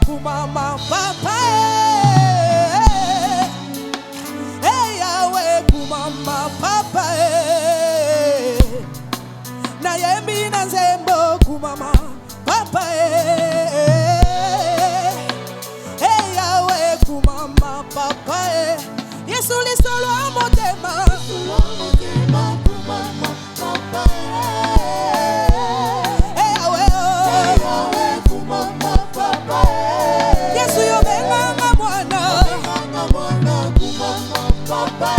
kumama papa Yahweh kumama papa na yemi na zembo kumama papa Yahweh kumama papa Yesu li solo amotema kumama papa Yahweh kumama papa Yesu yo benga mwana kumama papa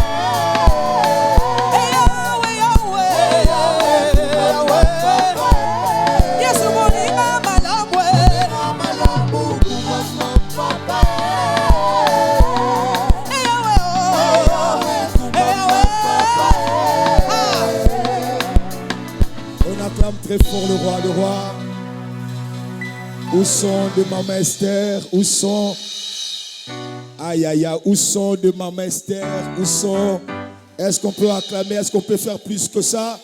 Très fort le roi. Où sont de maman Esther? Où sont? Aïe aïe aïe, où sont de maman Esther? Où sont? Est-ce qu'on peut acclamer? Est-ce qu'on peut faire plus que ça?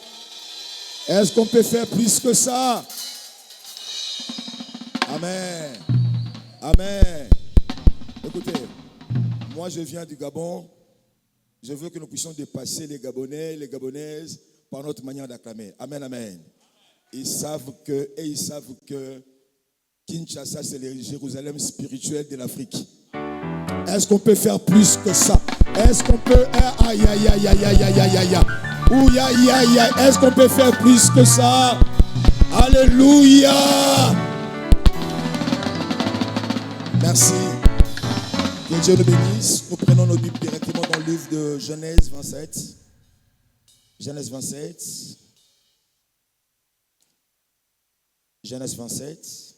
Est-ce qu'on peut faire plus que ça? Amen. Amen. Écoutez, moi je viens du Gabon. Je veux que nous puissions dépasser les Gabonais, les Gabonaises par notre manière d'acclamer. Amen, amen. Ils savent que Kinshasa, c'est le Jérusalem spirituel de l'Afrique. Est-ce qu'on peut faire plus que ça? Est-ce qu'on peut... Aïe, aïe, aïe, aïe, aïe, aïe, aïe, aïe. Ouh, aïe, aïe, aïe. Est-ce qu'on peut faire plus que ça? Alléluia. Merci. Que Dieu nous bénisse. Nous prenons nos Bibles directement dans le livre de Genèse 27. Genèse 27. Genèse 27.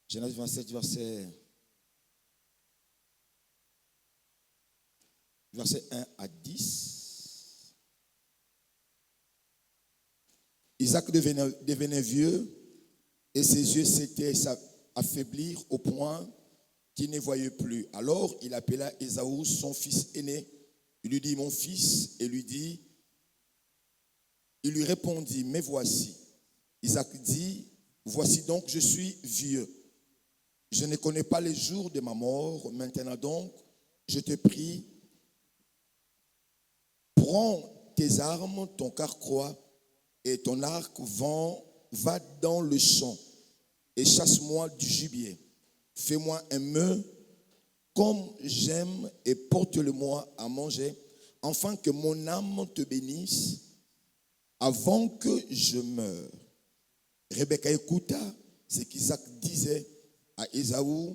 Genèse 27, verset 1 à 10. Isaac devenait vieux et ses yeux s'étaient affaiblis au point qu'il ne voyait plus. Alors il appela Ésaü, son fils aîné. Il lui dit, mon fils, et il lui répondit, mais voici. Isaac dit, voici donc, je suis vieux. Je ne connais pas les jours de ma mort. Maintenant donc, je te prie, prends tes armes, ton carquois et ton arc, va dans le champ et chasse-moi du gibier. Fais-moi un mets comme j'aime et porte-le-moi à manger, afin que mon âme te bénisse avant que je meure. Rebecca écouta ce qu'Isaac disait à Ésaü,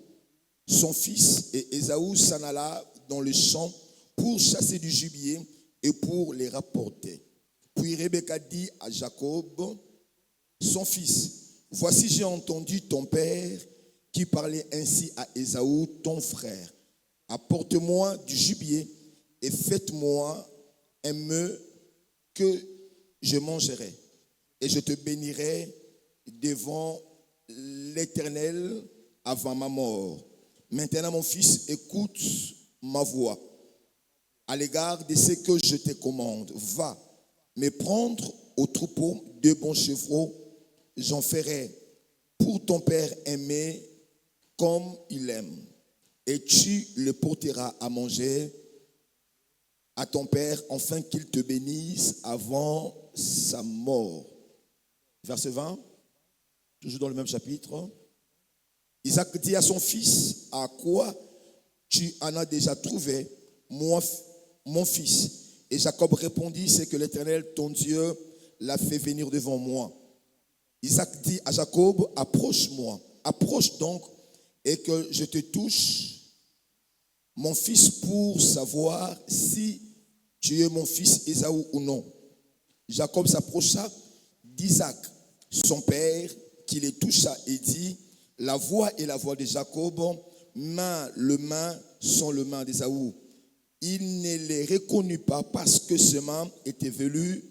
son fils, et Ésaü s'en alla dans le champ pour chasser du gibier et pour les rapporter. Puis Rebecca dit à Jacob, son fils, voici j'ai entendu ton père qui parlait ainsi à Ésaü, ton frère. Apporte-moi du gibier et faites-moi un mets que je mangerai. Et je te bénirai devant l'Éternel avant ma mort. Maintenant, mon fils, écoute ma voix à l'égard de ce que je te commande. Va me prendre au troupeau 2 bons chevreaux. J'en ferai pour ton père aimé comme il aime. Et tu le porteras à manger à ton père, afin qu'il te bénisse avant sa mort. Verset 20, toujours dans le même chapitre. Isaac dit à son fils, à quoi tu en as déjà trouvé, mon fils? Et Jacob répondit, c'est que l'Éternel, ton Dieu, l'a fait venir devant moi. Isaac dit à Jacob, approche-moi, approche donc, et que je te touche, mon fils, pour savoir si tu es mon fils Ésaü ou non. Jacob s'approcha d'Isaac, son père, qui les toucha et dit, la voix est la voix de Jacob, le main sont le main d'Ésaü. Il ne les reconnut pas parce que ce main était velu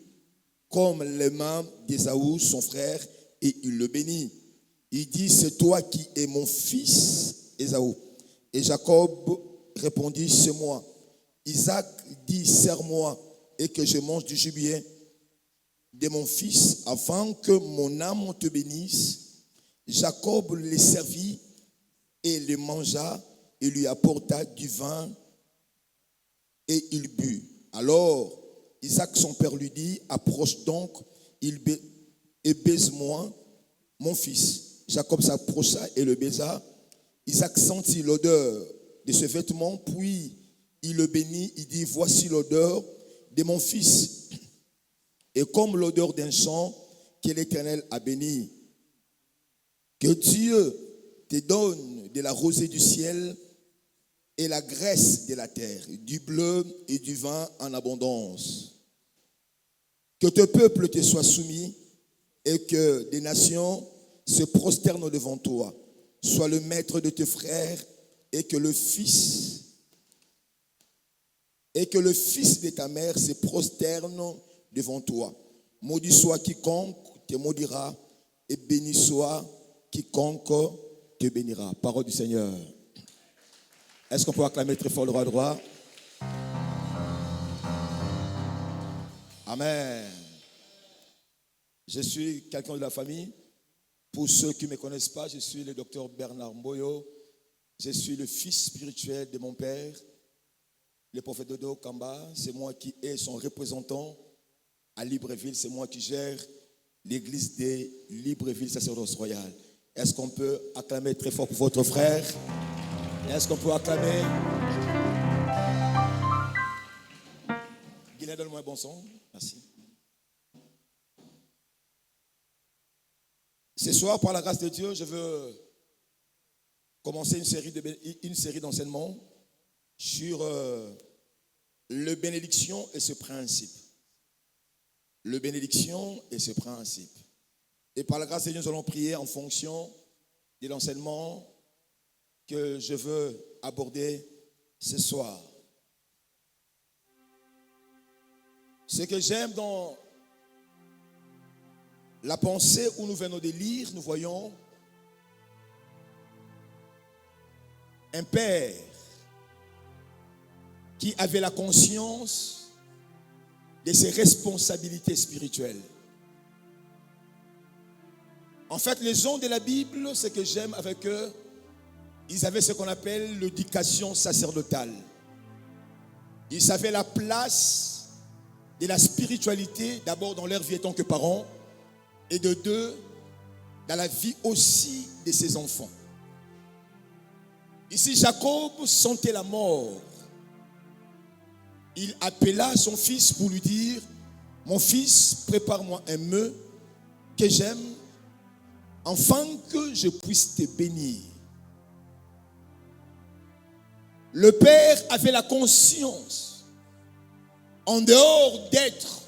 comme les mains d'Ésaü, son frère, et il le bénit. Il dit, c'est toi qui es mon fils Ésaü. Et Jacob répondit, c'est moi. Isaac dit, serre-moi et que je mange du gibier. de mon fils, avant que mon âme te bénisse. Jacob les servit et les mangea et lui apporta du vin et il but. Alors Isaac son père lui dit, approche donc et baise-moi mon fils. Jacob s'approcha et le baisa. Isaac sentit l'odeur de ce vêtement, puis il le bénit, il dit, voici l'odeur de mon fils. Et comme l'odeur d'un champ que l'Éternel a béni, que Dieu te donne de la rosée du ciel et la graisse de la terre, du bleu et du vin en abondance. Que tes peuples te soient soumis et que des nations se prosternent devant toi. Sois le maître de tes frères et que le fils de ta mère se prosterne devant toi. Maudit soit quiconque te maudira et béni soit quiconque te bénira. Parole du Seigneur. Est-ce qu'on peut acclamer très fort le roi droit? Amen. Je suis quelqu'un de la famille. Pour ceux qui ne me connaissent pas, je suis le docteur Bernard Mboyo. Je suis le fils spirituel de mon père, le prophète Dodo Kamba. C'est moi qui est son représentant à Libreville. C'est moi qui gère l'église de Libreville, sacerdoce royal. Est-ce qu'on peut acclamer très fort pour votre frère? Est-ce qu'on peut acclamer? Guinée, donne-moi un bon son. Merci. Ce soir, par la grâce de Dieu, je veux commencer une série d'enseignements sur le bénédiction et ce principe. Le bénédiction et ce principe. Et par la grâce de Dieu, nous allons prier en fonction de l'enseignement que je veux aborder ce soir. Ce que j'aime dans la pensée où nous venons de lire, nous voyons un père qui avait la conscience de ses responsabilités spirituelles. En fait, les gens de la Bible, ce que j'aime avec eux, ils avaient ce qu'on appelle l'éducation sacerdotale. Ils savaient la place de la spiritualité, d'abord dans leur vie en tant que parents, et de deux, dans la vie aussi de ses enfants. Ici, Jacob sentait la mort. Il appela son fils pour lui dire, mon fils, prépare-moi un mets que j'aime, afin que je puisse te bénir. Le père avait la conscience, en dehors d'être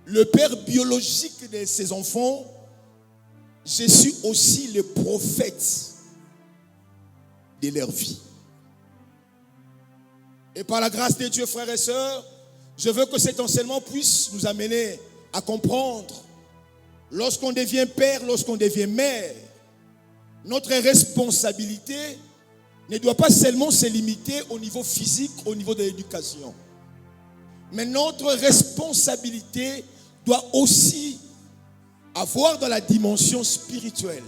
le père biologique de ses enfants, je suis aussi le prophète de leur vie. Et par la grâce de Dieu, frères et sœurs, je veux que cet enseignement puisse nous amener à comprendre, lorsqu'on devient père, lorsqu'on devient mère, notre responsabilité ne doit pas seulement se limiter au niveau physique, au niveau de l'éducation. Mais notre responsabilité doit aussi avoir dans la dimension spirituelle.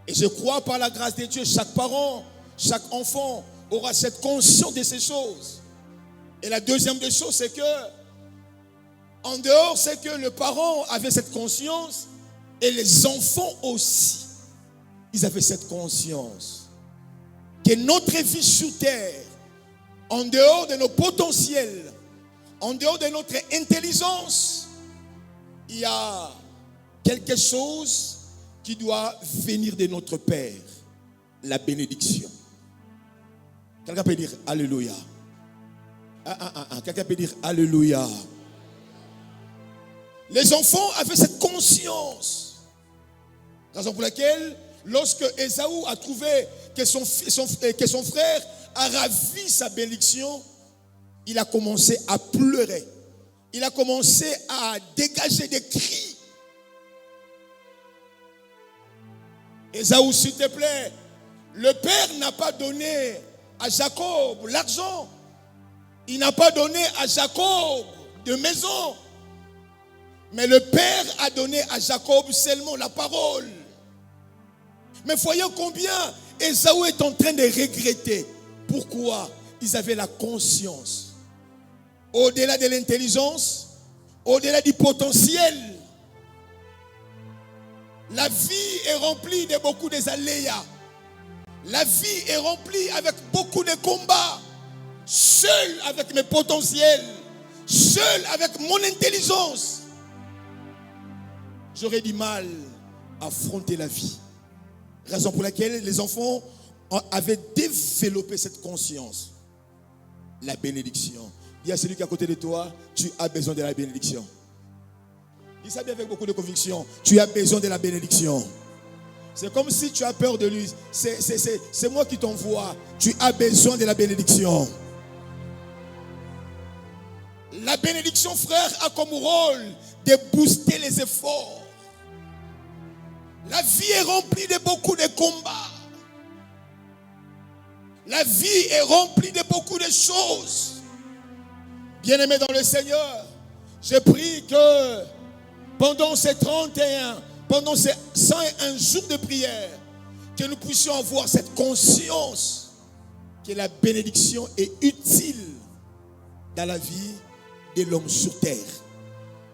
Et je crois par la grâce de Dieu, chaque parent, chaque enfant aura cette conscience de ces choses. Et la deuxième des choses, c'est que, en dehors, c'est que le parent avait cette conscience et les enfants aussi, ils avaient cette conscience. Que notre vie sur terre, en dehors de nos potentiels, en dehors de notre intelligence, il y a quelque chose qui doit venir de notre Père, la bénédiction. Quelqu'un peut dire Alléluia. Quelqu'un peut dire Alléluia. Les enfants avaient cette conscience. Raison pour laquelle, lorsque Ésaü a trouvé que son frère a ravi sa bénédiction, il a commencé à pleurer. Il a commencé à dégager des cris. Ésaü, s'il te plaît, le père n'a pas donné à Jacob l'argent. Il n'a pas donné à Jacob de maison. Mais le Père a donné à Jacob seulement la parole. Mais voyez combien Ésaü est en train de regretter. Pourquoi? Ils avaient la conscience. Au-delà de l'intelligence, au-delà du potentiel, la vie est remplie de beaucoup d'aléas. La vie est remplie avec beaucoup de combats. Seul avec mes potentiels, seul avec mon intelligence, j'aurais du mal à affronter la vie. Raison pour laquelle les enfants avaient développé cette conscience. La bénédiction. Dis à celui qui est à côté de toi, tu as besoin de la bénédiction. Dis ça bien avec beaucoup de conviction. Tu as besoin de la bénédiction. C'est comme si tu as peur de lui. C'est moi qui t'envoie. Tu as besoin de la bénédiction. La bénédiction, frère, a comme rôle de booster les efforts. La vie est remplie de beaucoup de combats. La vie est remplie de beaucoup de choses. Bien-aimés dans le Seigneur, je prie que pendant ces 31, pendant ces 101 jours de prière, que nous puissions avoir cette conscience que la bénédiction est utile dans la vie de l'homme sur terre.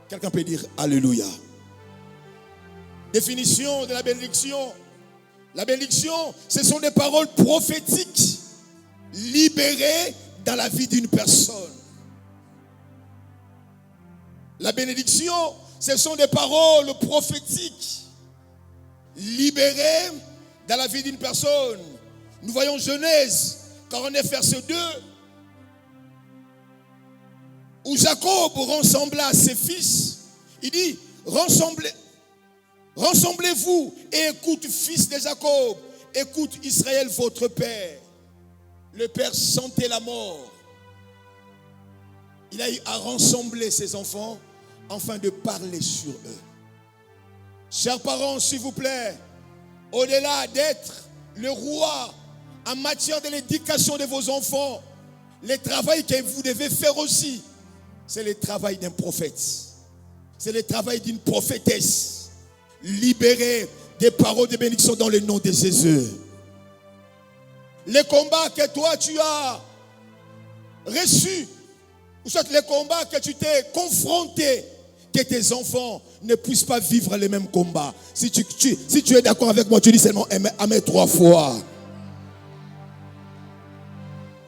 Quelqu'un peut dire Alléluia. Définition de la bénédiction. La bénédiction, ce sont des paroles prophétiques libérées dans la vie d'une personne. La bénédiction, ce sont des paroles prophétiques libérées dans la vie d'une personne. Nous voyons Genèse 49, verset 2, où Jacob rassembla ses fils. Il dit, rassemblez-vous et écoute, fils de Jacob, écoute Israël, votre père. Le père sentait la mort. Il a eu à rassembler ses enfants afin de parler sur eux. Chers parents, s'il vous plaît, au-delà d'être le roi en matière de l'éducation de vos enfants, le travail que vous devez faire aussi, c'est le travail d'un prophète. C'est le travail d'une prophétesse. Libérer des paroles de bénédiction dans le nom de Jésus. Les combats que toi tu as reçus, ou soit les combats que tu t'es confronté, que tes enfants ne puissent pas vivre les mêmes combats. Si tu es d'accord avec moi, tu dis seulement Amen 3 fois.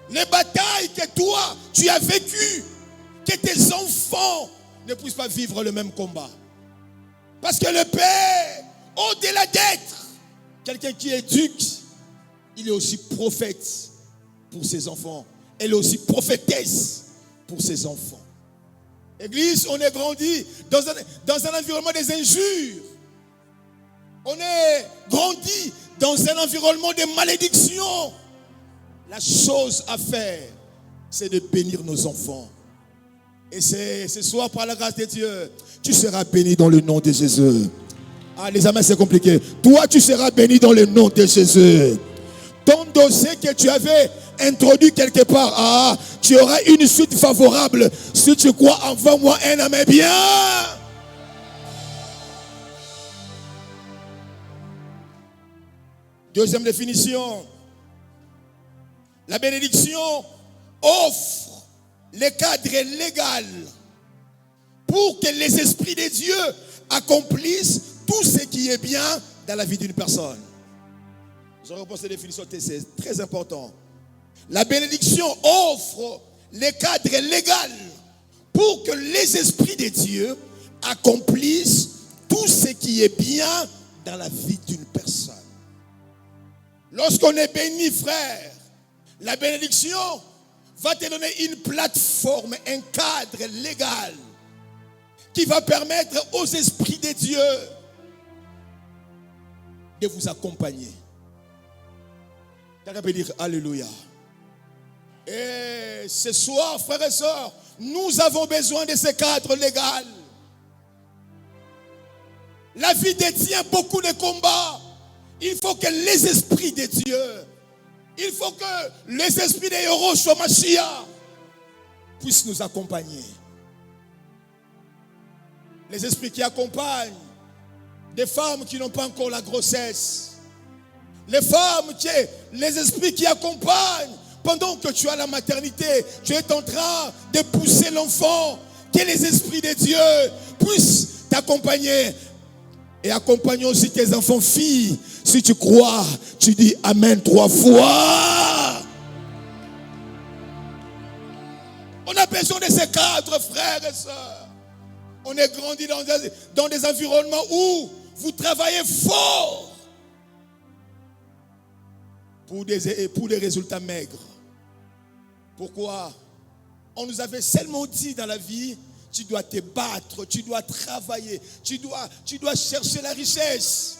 Les batailles que toi tu as vécues, que tes enfants ne puissent pas vivre le même combat. Parce que le Père, au-delà d'être quelqu'un qui éduque, il est aussi prophète pour ses enfants. Elle est aussi prophétesse pour ses enfants. Église, on est grandi dans un environnement des injures. On est grandi dans un environnement de malédiction. La chose à faire, c'est de bénir nos enfants. Et ce soir, par la grâce de Dieu, tu seras béni dans le nom de Jésus. Ah, les amens, c'est compliqué. Toi, tu seras béni dans le nom de Jésus. Ton dossier que tu avais introduit quelque part, tu auras une suite favorable. Si tu crois, envoie-moi un amen bien. Deuxième définition. La bénédiction offre le cadre légal pour que les esprits de Dieu accomplissent tout ce qui est bien dans la vie d'une personne. Je reprends cette définition, c'est très important. La bénédiction offre le cadre légal pour que les esprits de Dieu accomplissent tout ce qui est bien dans la vie d'une personne. Lorsqu'on est béni, frère, la bénédiction va te donner une plateforme, un cadre légal qui va permettre aux esprits de Dieu de vous accompagner. Quelqu'un peut dire Alléluia. Et ce soir, frères et sœurs, nous avons besoin de ce cadre légal. La vie détient beaucoup de combats. Il faut que les esprits de Dieu, il faut que les esprits de Yoroshua Mashiach puissent nous accompagner. Les esprits qui accompagnent des femmes qui n'ont pas encore la grossesse. Les esprits qui accompagnent pendant que tu as la maternité, tu es en train de pousser l'enfant. Que les esprits de Dieu puissent t'accompagner. Et accompagne aussi tes enfants filles. Si tu crois, tu dis Amen 3 fois. On a besoin de ces cadres, frères et sœurs. On est grandi dans des environnements où vous travaillez fort pour des résultats maigres. Pourquoi? On nous avait seulement dit dans la vie, tu dois te battre, tu dois travailler, tu dois chercher la richesse.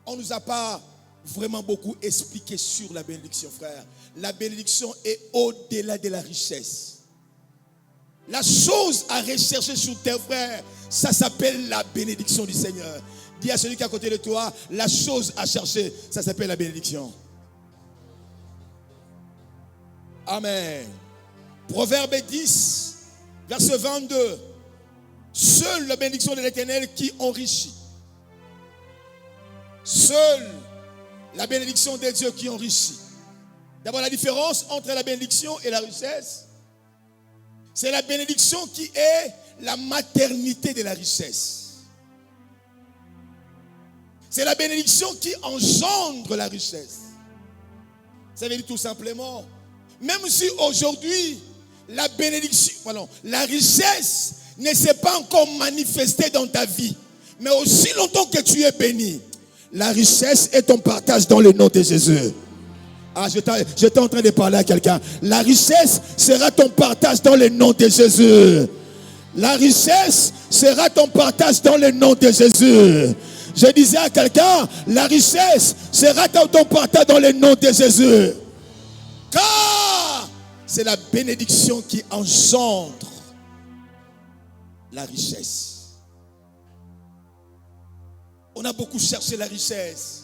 On ne nous a pas vraiment beaucoup expliqué sur la bénédiction, frère. La bénédiction est au-delà de la richesse. La chose à rechercher sur tes frères, ça s'appelle la bénédiction du Seigneur. Dis à celui qui est à côté de toi, la chose à chercher, ça s'appelle la bénédiction. Amen. Proverbe 10, verset 22. Seule la bénédiction de l'Éternel qui enrichit. Seule la bénédiction de Dieu qui enrichit. D'abord, la différence entre la bénédiction et la richesse, c'est la bénédiction qui est la maternité de la richesse. C'est la bénédiction qui engendre la richesse. Ça veut dire tout simplement, même si aujourd'hui, la bénédiction, la richesse ne s'est pas encore manifestée dans ta vie, mais aussi longtemps que tu es béni, la richesse est ton partage dans le nom de Jésus. Ah, j'étais en train de parler à quelqu'un. La richesse sera ton partage dans le nom de Jésus. La richesse sera ton partage dans le nom de Jésus. Je disais à quelqu'un, la richesse sera ton partage dans le nom de Jésus. Car c'est la bénédiction qui engendre la richesse. On a beaucoup cherché la richesse.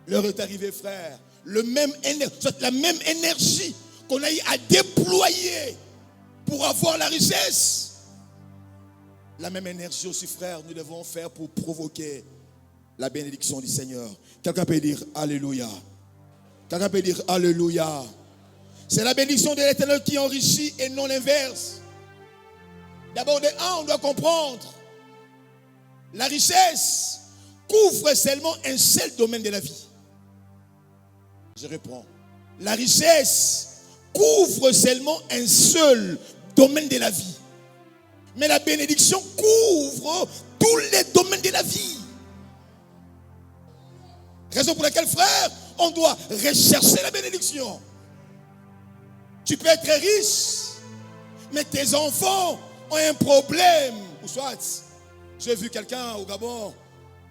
L'heure est arrivée, frère. La même énergie qu'on a eu à déployer pour avoir la richesse, la même énergie aussi, frère, nous devons faire pour provoquer la bénédiction du Seigneur. Quelqu'un peut dire Alléluia. Quelqu'un peut dire Alléluia. C'est la bénédiction de l'Éternel qui enrichit et non l'inverse. D'abord, on doit comprendre, la richesse couvre seulement un seul domaine de la vie. Je reprends. La richesse couvre seulement un seul domaine de la vie. Mais la bénédiction couvre tous les domaines de la vie. Raison pour laquelle, frère, on doit rechercher la bénédiction. Tu peux être riche, mais tes enfants ont un problème. Ou soit, j'ai vu quelqu'un au Gabon,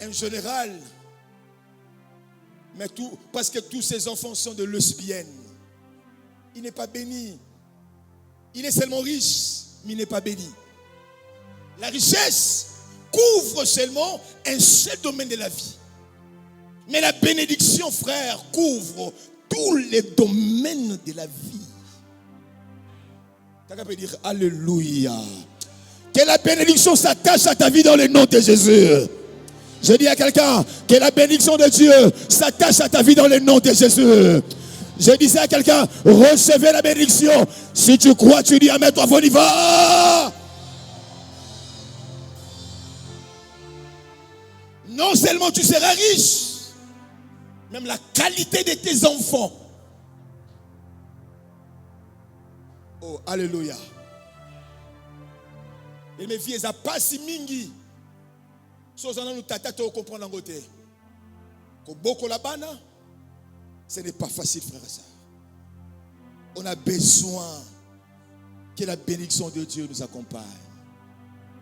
un général, mais parce que tous ses enfants sont de lesbiennes. Il n'est pas béni. Il est seulement riche, mais il n'est pas béni. La richesse couvre seulement un seul domaine de la vie. Mais la bénédiction, frère, couvre tous les domaines de la vie. Quelqu'un peut dire Alléluia. Que la bénédiction s'attache à ta vie dans le nom de Jésus. Je dis à quelqu'un que la bénédiction de Dieu s'attache à ta vie dans le nom de Jésus. Je disais à quelqu'un, recevez la bénédiction. Si tu crois, tu dis Amen, toi, on y va. Non seulement tu seras riche, même la qualité de tes enfants. Oh, alléluia. Et mes filles, elles pas si mingi. Nous tata to comprendre en côté. Beaucoup la bana, ce n'est pas facile, frère et sœur. On a besoin que la bénédiction de Dieu nous accompagne.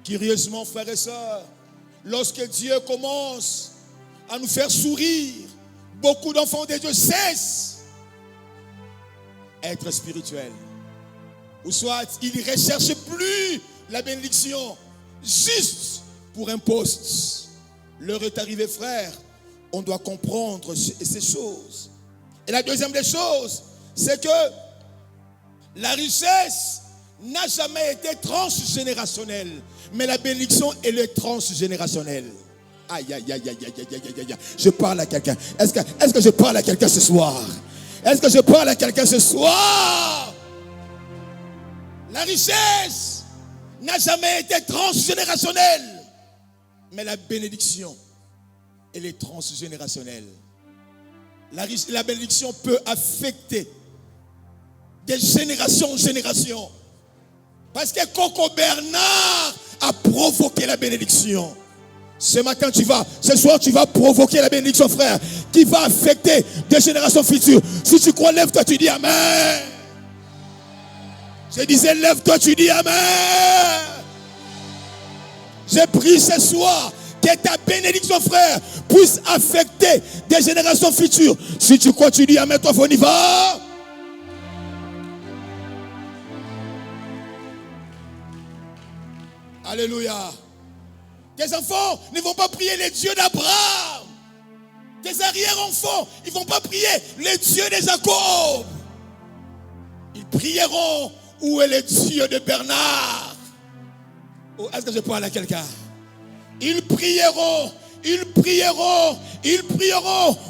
Curieusement, frères et sœurs, lorsque Dieu commence à nous faire sourire, beaucoup d'enfants de Dieu cessent d'être spirituels. Ou soit ils ne recherchent plus la bénédiction juste pour un poste. L'heure est arrivée, frère. On doit comprendre ces choses. Et la deuxième des choses, c'est que la richesse n'a jamais été transgénérationnelle. Mais la bénédiction, elle est transgénérationnelle. Aïe, aïe, aïe, aïe, aïe, aïe, aïe, aïe. Je parle à quelqu'un. Est-ce que je parle à quelqu'un ce soir? Est-ce que je parle à quelqu'un ce soir? La richesse n'a jamais été transgénérationnelle. Mais la bénédiction, elle est transgénérationnelle. La bénédiction peut affecter de génération en génération. Parce que Coco Bernard a provoqué la bénédiction. Ce matin, ce soir, tu vas provoquer la bénédiction, frère, qui va affecter des générations futures. Si tu crois, lève-toi, tu dis Amen. Je disais, lève-toi, tu dis Amen. J'ai prié ce soir que ta bénédiction, frère, puisse affecter des générations futures. Si tu crois, tu dis Amen, toi, on y va. Alléluia. Tes enfants ne vont pas prier les dieux d'Abraham. Tes arrière-enfants, ils ne vont pas prier les dieux de Jacob. Ils prieront où est le Dieu de Bernard. Oh, est-ce que je parle à quelqu'un? Ils prieront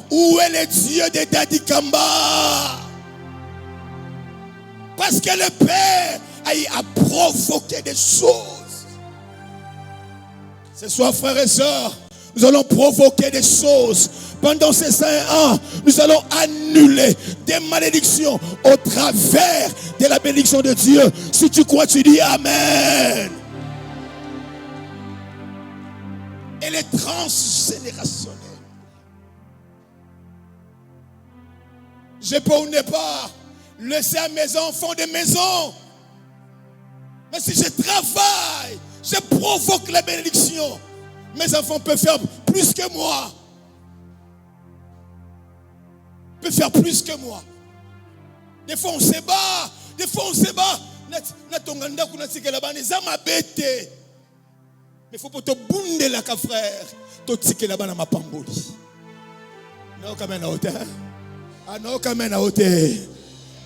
où est le Dieu de Daddy Kamba. Parce que le Père a provoqué des choses. Ce soir, frères et sœurs, nous allons provoquer des choses. Pendant ces 5 ans, nous allons annuler des malédictions au travers de la bénédiction de Dieu. Si tu crois, tu dis Amen. Elle est transgénérationnelle. Je peux ou ne pas laisser à mes enfants des maisons. Mais si je travaille, je provoque la bénédiction. Mes enfants peuvent faire plus que moi. Peuvent faire plus que moi. Des fois on se bat. Mais il faut pas te bounder là, frère. Tu te là-bas dans ma pamboli. Non, quand même à hauteur. Ah non, quand même à hauteur.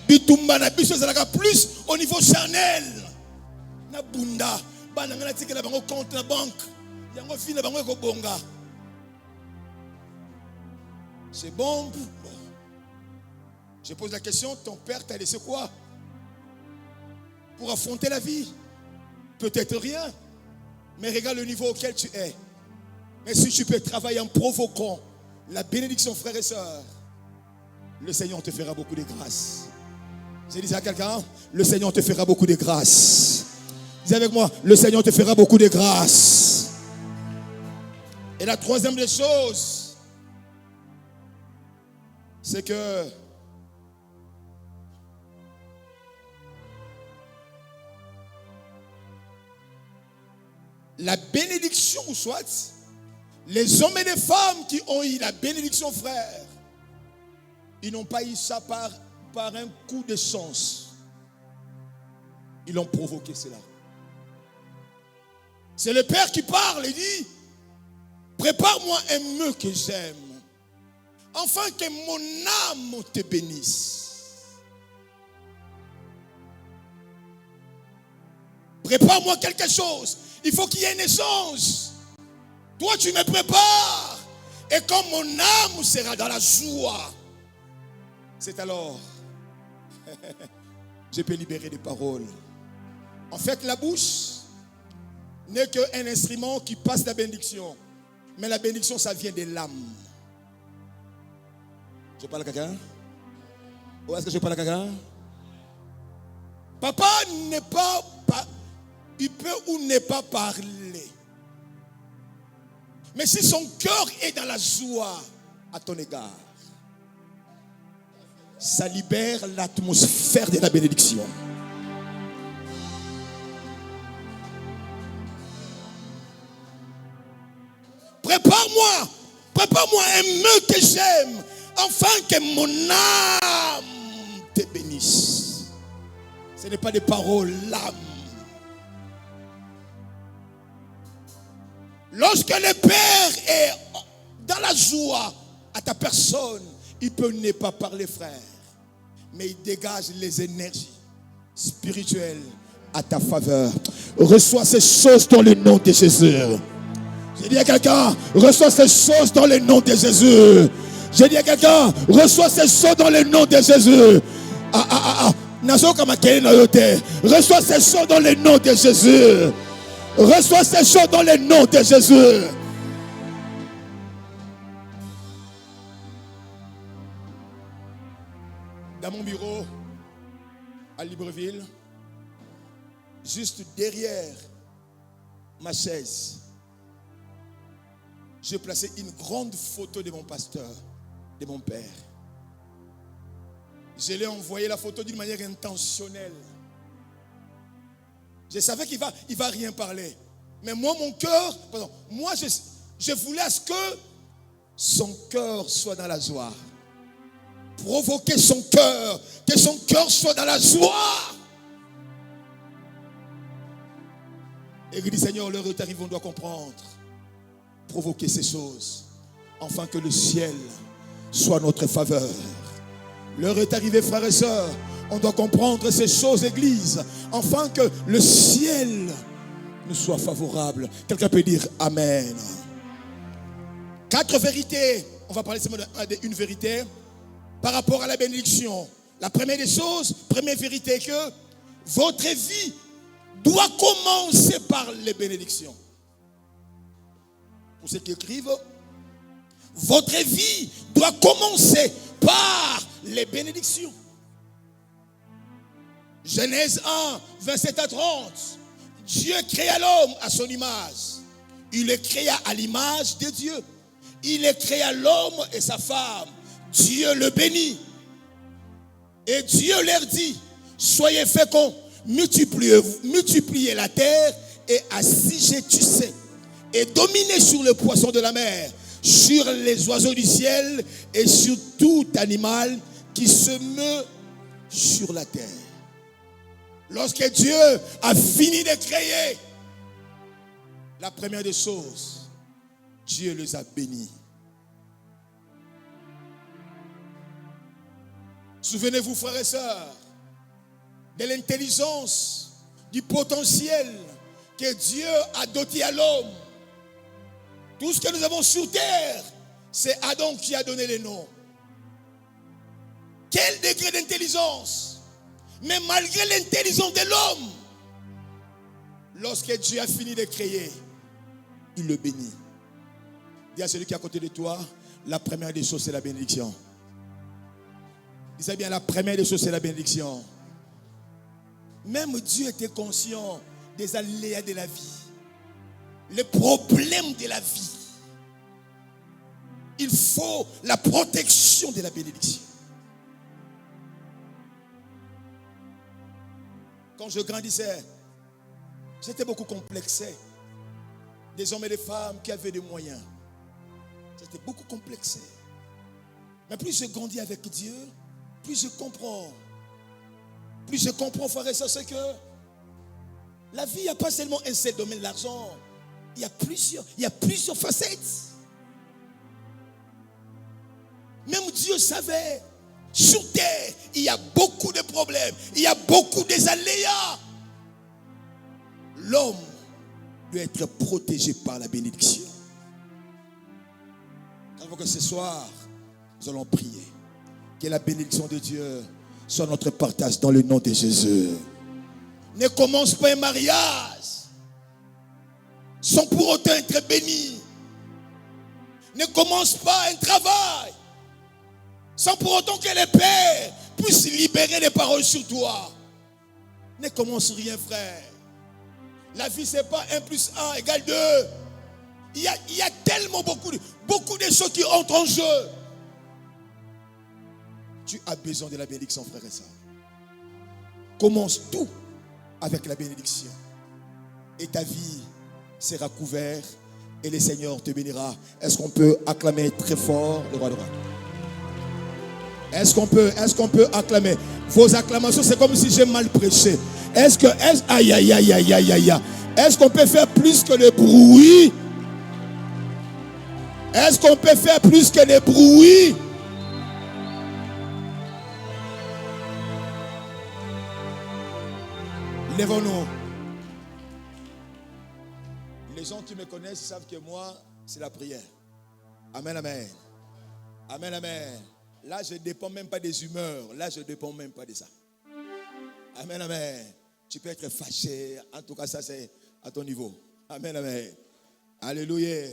Bitumba na biso zalaka plus au niveau charnel. Na bunda. Bana ngana tike la bango compte na banque. Yango fina bango ko bonga. C'est bon. Je pose la question, ton père t'a laissé quoi? Pour affronter la vie? Peut-être rien. Mais regarde le niveau auquel tu es. Mais si tu peux travailler en provoquant la bénédiction, frères et sœurs, le Seigneur te fera beaucoup de grâce. Je dis à quelqu'un, le Seigneur te fera beaucoup de grâce. Dis avec moi, le Seigneur te fera beaucoup de grâce. Et la troisième des choses, c'est que la bénédiction, soit les hommes et les femmes qui ont eu la bénédiction, frère, ils n'ont pas eu ça par un coup de chance. Ils ont provoqué cela. C'est le Père qui parle et dit, prépare-moi un mets que j'aime, afin que mon âme te bénisse. Prépare-moi quelque chose. Il faut qu'il y ait un échange. Toi, tu me prépares. Et comme mon âme sera dans la joie, c'est alors je peux libérer des paroles. En fait, la bouche n'est qu'un instrument qui passe la bénédiction. Mais la bénédiction, ça vient de l'âme. Je parle à quelqu'un? Ou est-ce que je parle à quelqu'un? Papa n'est pas... Il peut ou ne pas parler. Mais si son cœur est dans la joie à ton égard, ça libère l'atmosphère de la bénédiction. Prépare-moi un mets que j'aime, afin que mon âme te bénisse. Ce n'est pas des paroles, l'âme. Lorsque le Père est dans la joie à ta personne, il peut ne pas parler, frère, mais il dégage les énergies spirituelles à ta faveur. Reçois ces choses dans le nom de Jésus. J'ai dit à quelqu'un, reçois ces choses dans le nom de Jésus. J'ai dit à quelqu'un, reçois ces choses dans le nom de Jésus. Reçois ces choses dans le nom de Jésus. Reçois ces choses dans le nom de Jésus. Dans mon bureau, à Libreville, juste derrière ma chaise, j'ai placé une grande photo de mon pasteur, de mon père. Je lui ai envoyé la photo d'une manière intentionnelle. Je savais qu'il va rien parler. Mais moi, mon cœur, moi, je voulais à ce que son cœur soit dans la joie. Provoquer son cœur, que son cœur soit dans la joie. Et il dit, Seigneur, l'heure est arrivée, on doit comprendre. Provoquer ces choses, afin que le ciel soit notre faveur. L'heure est arrivée, frères et sœurs, on doit comprendre ces choses, Église, afin que le ciel nous soit favorable. Quelqu'un peut dire Amen. 4 vérités, on va parler seulement d'une vérité par rapport à la bénédiction. La première des choses, première vérité, que votre vie doit commencer par les bénédictions. Pour ceux qui écrivent, votre vie doit commencer par les bénédictions. Genèse 1, 27 à 30. Dieu créa l'homme à son image. Il le créa à l'image de Dieu. Il le créa l'homme et sa femme. Dieu le bénit. Et Dieu leur dit, soyez féconds, multipliez la terre et assujettissez et dominez sur les poissons de la mer, sur les oiseaux du ciel et sur tout animal qui se meut sur la terre. Lorsque Dieu a fini de créer, la première des choses, Dieu les a bénis. Souvenez-vous, frères et sœurs, de l'intelligence, du potentiel que Dieu a doté à l'homme. Tout ce que nous avons sur terre, c'est Adam qui a donné les noms. Quel degré d'intelligence! Mais malgré l'intelligence de l'homme, lorsque Dieu a fini de créer, il le bénit. Dis à celui qui est à côté de toi, la première des choses, c'est la bénédiction. Disais bien, la première des choses, c'est la bénédiction. Même Dieu était conscient des aléas de la vie, les problèmes de la vie. Il faut la protection de la bénédiction. Quand je grandissais, j'étais beaucoup complexé. Des hommes et des femmes qui avaient des moyens. J'étais beaucoup complexé. Mais plus je grandis avec Dieu, plus je comprends. Plus je comprends, frère et sœur, c'est que la vie, il n'y a pas seulement un seul domaine, l'argent. Il y a plusieurs facettes. Même Dieu savait, sur terre, il y a beaucoup de problèmes, il y a beaucoup des aléas. L'homme doit être protégé par la bénédiction. Alors que ce soir, nous allons prier. Que la bénédiction de Dieu soit notre partage dans le nom de Jésus. Ne commence pas un mariage sans pour autant être béni. Ne commence pas un travail sans pour autant que les pères puissent libérer les paroles sur toi. Ne commence rien, frère. La vie, ce n'est pas 1 plus 1 égale 2. Il y a tellement beaucoup de choses qui entrent en jeu. Tu as besoin de la bénédiction, frère et sœur. Commence tout avec la bénédiction. Et ta vie sera couverte et le Seigneur te bénira. Est-ce qu'on peut acclamer très fort le roi de roi? Est-ce qu'on peut acclamer? Vos acclamations, c'est comme si j'ai mal prêché. Aïe, aïe, aïe, aïe, aïe, aïe. Est-ce qu'on peut faire plus que le bruit? Est-ce qu'on peut faire plus que le bruit? Lèvons-nous. Les gens qui me connaissent savent que moi, c'est la prière. Amen, amen. Amen, amen. Là, je ne dépends même pas des humeurs. Là, je ne dépends même pas de ça. Amen, amen. Tu peux être fâché. En tout cas, ça, c'est à ton niveau. Amen, amen. Alléluia.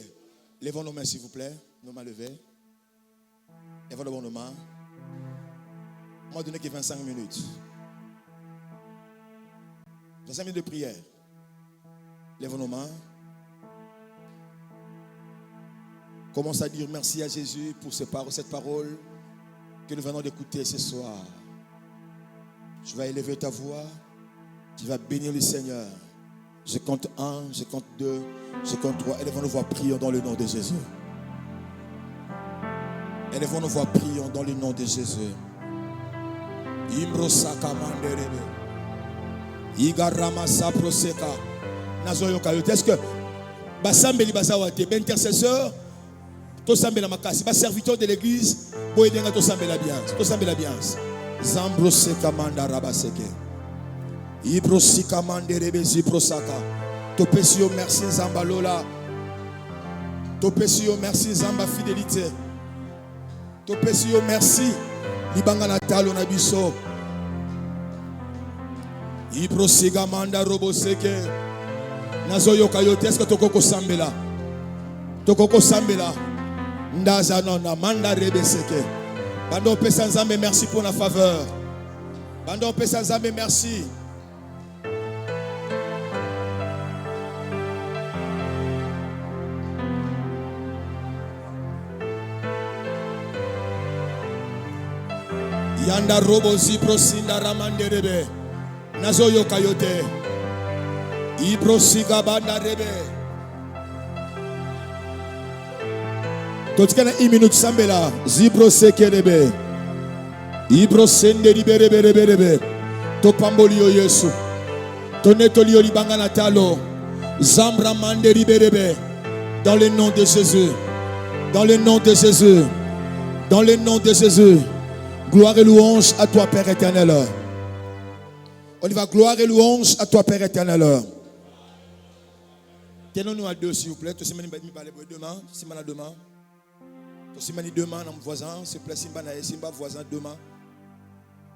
Lèvons nos mains, s'il vous plaît. Nos mains levées. Lèvons nos mains. On m'a donné que 25 minutes. 25 minutes de prière. Lèvons nos mains. Commence à dire merci à Jésus pour cette parole que nous venons d'écouter ce soir. Tu vas élever ta voix. Tu vas bénir le Seigneur. Je compte 1, je compte 2, je compte 3. Élevons nos voix, prions dans le nom de Jésus. Élevons nos voix, prions dans le nom de Jésus. Imbrosaka manderebe. Igarama saproseka. Nazoyo kayote. Est-ce que basambeli bazawate, intercesseur, to sambela makasi, ba serviteur de l'église, boyedenga to sambela bien. To sambela bien. Zambroseka mandaraba seke. Ibrosika manderebe zibrosaka. Topesio merci Zambalola. Topesio merci Zamba fidélité. Topesio merci Libanga Natalo Nabiso. Ibrosika manda roboseke. Nazoyo kayote. Est-ce que tokoko sambela? Tokoko sambela. Ndaza nona manda rebeseke. Bando pesa nzambe merci pour la faveur. Bando pesa nzambe merci. Yanda robo zipro sinda ramanderebe. Nazoyo kayote. Ibro siga banda rebe. Totikana 1 minute sambela. Zipro sekerebe. Ibro sende rebe. To pambolio Yesu. To netolio libanga natalo. Zambra mande rebe. Dans le nom de Jésus. Dans le nom de Jésus. Dans le nom de Jésus. Gloire et louange à toi, Père éternel. On y va, gloire et louange à toi, Père éternel. Tenons-nous à deux, s'il vous plaît. Tu sais, demain, si on a demain. Tu sais, demain, dans mon voisin, s'il vous plaît, Simba voisin, demain.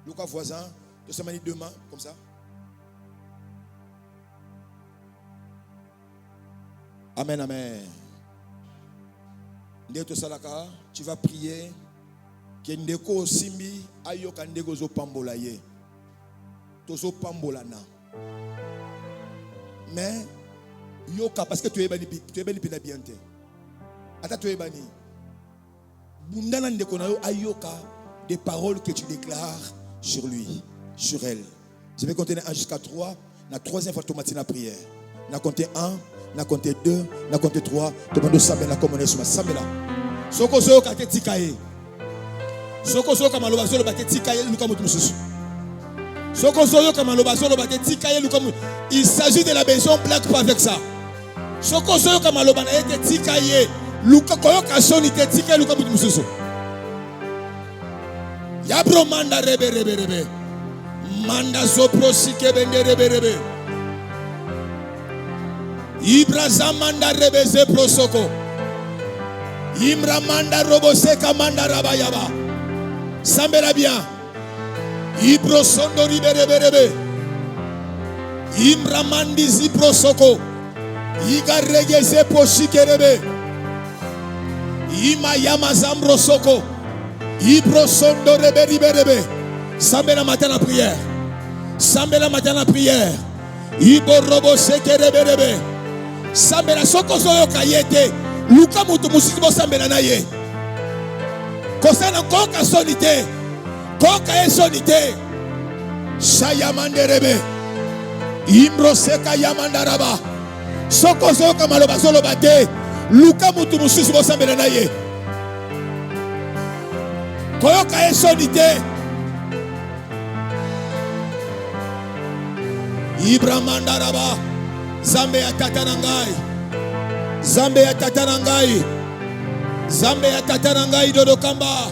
Lucas voisin, tu sais, demain, comme ça. Amen, amen. Tu vas prier. Kendeko simbi ayoka ndeko zo pambola ye. Tozo pambola na. Mais yoka parce que tu es bani pina bien te. Ata tu es bani. Bundana ndeko na yo ayoka des paroles que tu déclares sur lui, sur elle. Je vais compter 1 jusqu'à 3. La troisième fois tu m'as prière. Na compter 1, na compter 2, na compter 3. Tu m'as dit la communauté sur ma samela. Soko zo ka te tikaye. Soko kama loba zolo bate tikaye luka mutu mususu. Soko kama loba zolo bate tikaye luka mutu. Il s'agit de la maison blague pas avec ça. Soko kama loba na ete tikaye luka koyo kasoni te tikaye luka mutu mususu. Yabro manda rebe. Manda zopro sike bende rebe. Ibraza manda rebe ze pro soko. Imra manda robo seka manda rabayaba. Sambela bien. Ibro sondo rebe. Imra mandi zipro soko. Iga regeze poshike rebe. Ima yama zambro soko. Ibro sondo rebe. Sambela matin la prière. Sambela matin la prière. Ibo robo seke rebe. Sambela soko soyo kayete. Luka mutu musibo sambela na ye. Kosana koka sonite. Koka e sonite. Shayamanderebe. Imbro seka yamandaraba. Soko soka maloba solo bate. Luka mutu musibo sambela na ye. Koka e sonite. Ibramandaraba. Zambe ya tatanangai. Zambe ya tatanangai dodo kamba.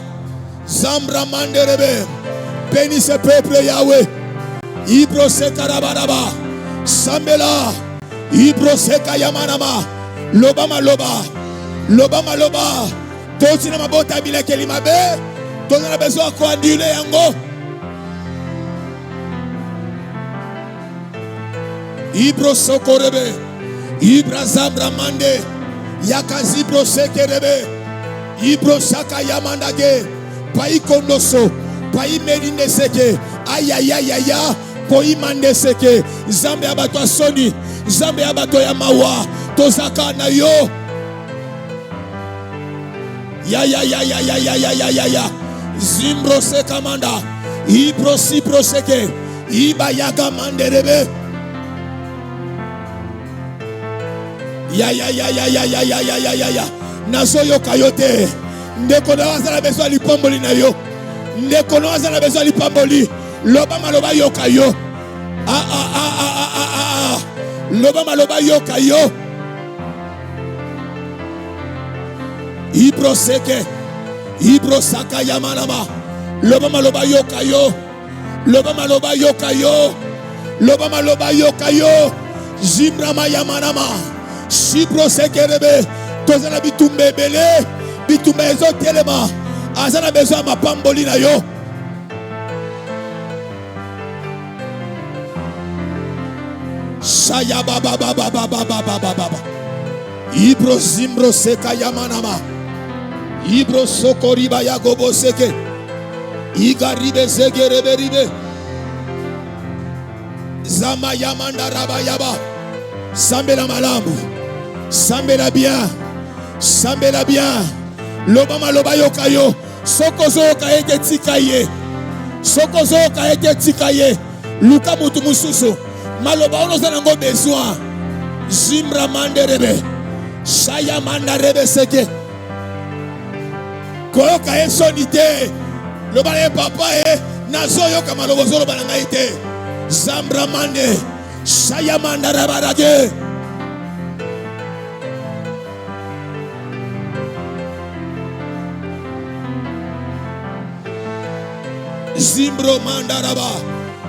Zambra manderebe. Bénis ce peuple Yahweh. Ibro se karabaraba. Sambela. Ibroseka yamanama. Loba maloba. Loba maloba. Totina mabota bile kelimabe. Tona na besoin ko andule yango. Ibro sokorebe. Ibra zambra mande. Yakazi bro sekerebe. Ibro saka yamandage. Pai kondoso. Pai merinde seke. Ayayayaya. Koi mande seke. Zambe abato soni. Zambe abato ya mawa. Tozaka na yo. Ya. Zimbro seka manda. Ibro sibro seke. Iba yaga mande rebe. Ya. Nazo yo kayote. Ndeko na wazala beso alipamboli na yo. Ndeko na wazala beso alipamboli. Loba maloba yo kayo. Loba maloba yo kayo. Ibro seke. Ibro saka yamanama. Loba maloba yo kayo. Loba maloba yo kayo. Loba maloba yo kayo. Zimrama yamanama. Shibro sekerebe. Tozana bitumbe bele. Bitumbe ezo telema. Azana besoin ma pamboli na yo. Shaya baba. Ibro zimbro seka yamanama. Ibro sokoriba ya gobo seke. Igaribe segerebe ribe. Zama yamanda raba yaba. Sambela malambu. Sambela bien. Sambela bien. Loba maloba yokayo. Sokozo ka ete tikaye. Sokozo ka ete tikaye. Luka mutu mususu. Maloba ono zanango besoin. Zimbra mande rebe. Shaya manda rebe seke. Koyo ka esonite. Loba le papa e. Nazo yoka malobo zoro balanga ite. Zambra mande. Shaya manda rabarage. Zimbro mandaraba.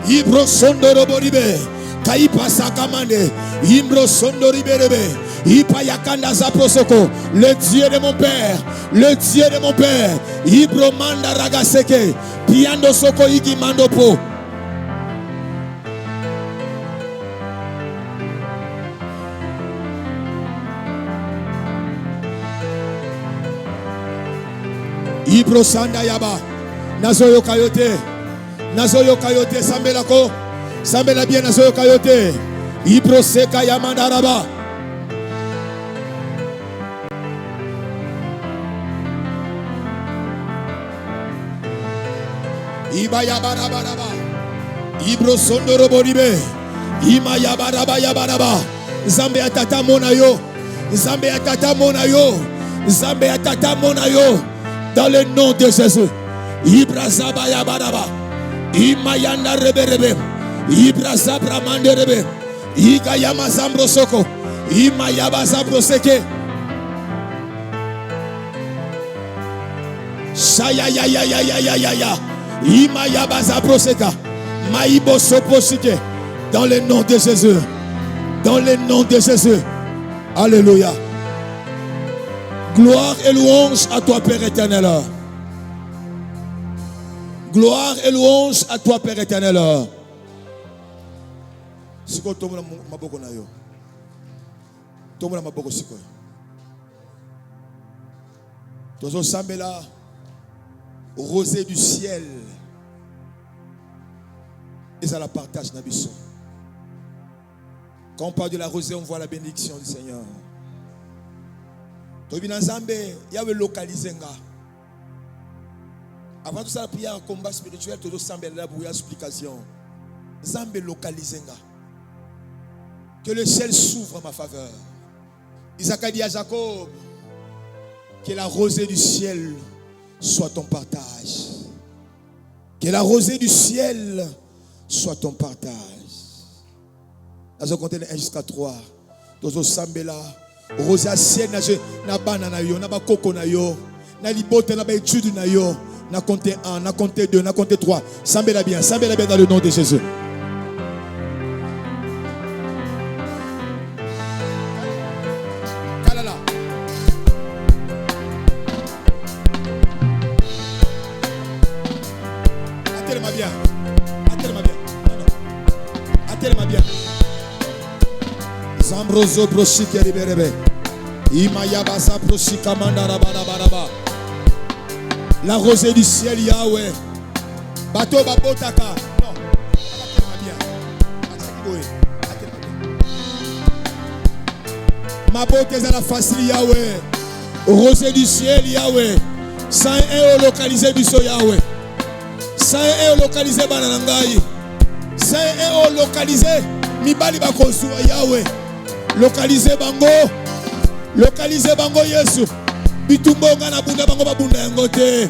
Ibro sondoro boribe. Kaipa sakamande. Imbro sondori berebe. Ipa yakanda zaprosoko. Le Dieu de mon père. Le Dieu de mon père. Ibro mandaraga seke. Piando soko igi mando po. Ibro sanda yaba. Nazoyo kayote. Nazoyo kayote sambela ko. Sambela bien nazoyo kayote. Ibro seka yamandaraba. Iba yabaraba. Ibro sondoro boribe. Ima yabaraba. Zambe atata monayo. Zambe atata monayo. Zambe atata monayo. Dans le nom de Jésus. Ibrazaba yabaraba. Imayanda rebe. Ibrazabra mande rebe. Igayama zambro soko. Imayaba zambro seke. Shaya ya. Imayaba zambro seka. Maibo sopo sike. Dans le nom de Jésus. Dans le nom de Jésus. Alléluia. Gloire et louange à toi, Père éternel. Gloire et louange à toi, Père éternel. Siko tomo na maboko na yo. Tomo na maboko siko. Tozo sambela rosée du ciel. Et ça la partage na biso. Quand on parle de la rosée, on voit la bénédiction du Seigneur. Tobina Zambé, Yahweh localisenga. Avant tout ça, la prière, combat spirituel, tout ça, là pour explication. Zambé localisenga. Que le ciel s'ouvre en ma faveur. Isaac a dit à Jacob, que la rosée du ciel soit ton partage. Que la rosée du ciel soit ton partage. Dans le contenu 1 jusqu'à 3, dans le sambela, rosée à ciel, na banana yo, na bakoko na yo, na libote na ba étude na yo, na compté 1, na compté 2, na compté 3. Sambela bien dans le nom de Jésus. brozo brosike liberebe. Imayabasa brosika mandara barabaraba. La rosée du ciel Yahweh. Bateau babotaka. Non. Ma beauté est à la facile Yahweh. Rosée du ciel Yahweh. Saint et localisé biso Yahweh. Saint et localisé bananangai. Saint et localisé mibali bakozwa Yahweh. Localisé bango. Localisé bango Yesu. Bitumbonga na bunda bango babunda yango te.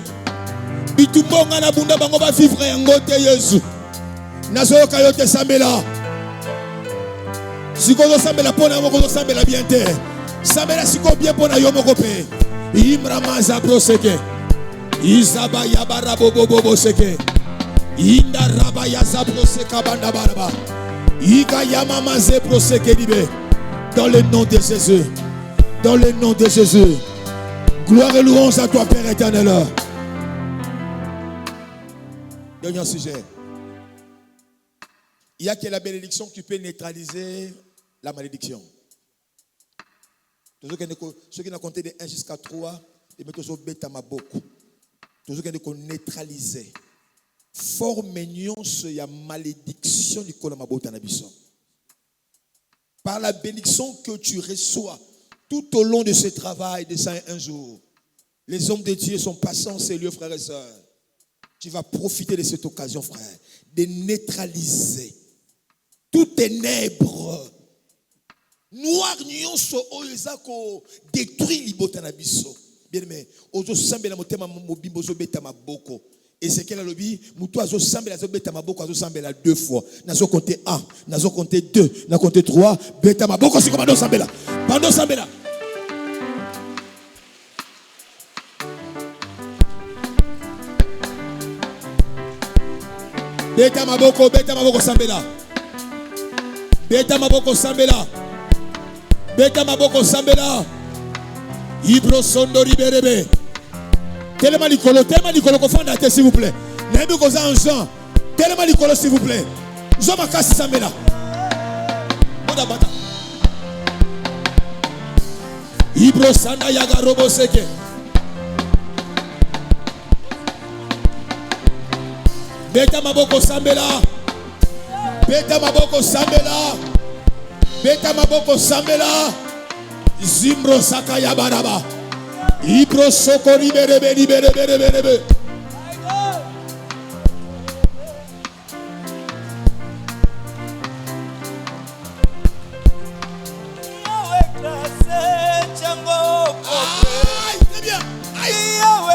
Bitumbonga na bunda bango ba vivre yango te Yesu. Nazo kayote sambela. Sikozo sambela pona moko sambela bien te. Sambela siko bien pona yo moko pe. Imramaza proseke. Izaba yabara bobo seke. Inda raba yaza proseka banda baraba. Iga yamama ze proseke libe. Dans le nom de Jésus. Dans le nom de Jésus. Gloire et louange à toi, Père éternel. Dernier sujet. Il y a que la bénédiction qui peut neutraliser la malédiction. Ceux qui ont compté de 1 jusqu'à 3, ils mettent au bêta ma beaucoup. Tous ceux qui ont neutralisé. Fort mignon, il y a malédiction du Kolamabotan Abisson. Par la bénédiction que tu reçois tout au long de ce travail de 101 jours, les hommes de Dieu sont passants, ces lieux, frères et sœurs. Tu vas profiter de cette occasion, frère, de neutraliser tout ténèbres. Noir nyonso oezako détruit libotan abisso. Bien aimé, ozo sambela motema mobimbo zo beta maboko. Et c'est qu'elle a lobby, moutou azo sambela zo beta maboko azo sambela 2 fois. Nazo compter 1, nazo compter 2, nazo compter 3, beta maboko c'est comme sambela. Pando sambela. Beta maboko sambela. Beta maboko sambela. Beta maboko sambela. Ibro sondo riberebe. Tellement likolo kofanda te s'il vous plaît. N'aimez pas en Jean. Tellement likolo s'il vous plaît. Jean makasi sambela. Boda bata. Ibro sanda yaga robo seke. Beta maboko sambela. Beta maboko sambela. Beta maboko sambela. Zimbro sakaya baraba. Ibro soko liberebe. Très bien. Alléluia.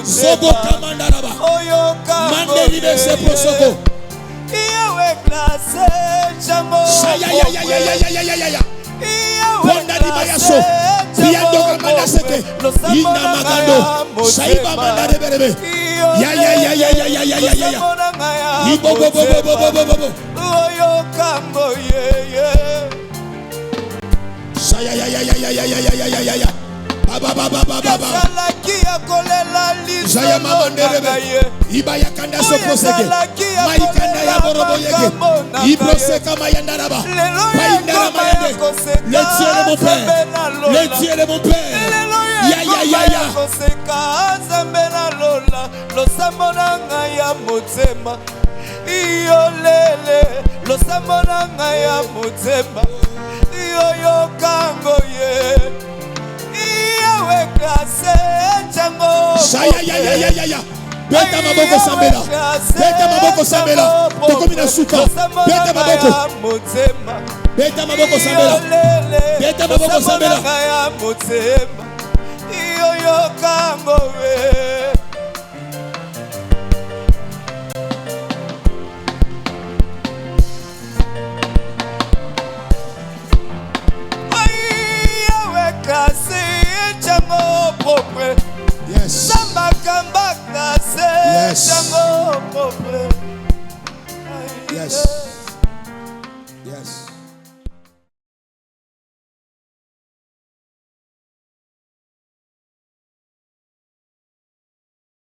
Sobo kamandaraba. Mandeli de se prosoko. Ya. Bonda di bayaso. Biando kamanda seke. Inda magando. Saiba manda de berebe. Ya. Ibo. Oyo kambo ye. Ya. Zaya mama nderebe. Iba ya kanda soproseke. Maikanda ya borobo yeke. Ibroseka mayandaraba. Paindara mayande. Le Dieu de mon père. Le Dieu de mon père. Ya. Koseka zambela lola. Losamona ngaya motema. Iyolele. Losamona ngaya motema. Iyoyo kango ye. Ya. Beta maboko sambela. Tokomina suka. Beta maboko sambela. Iyo kango we. Yes. Yes.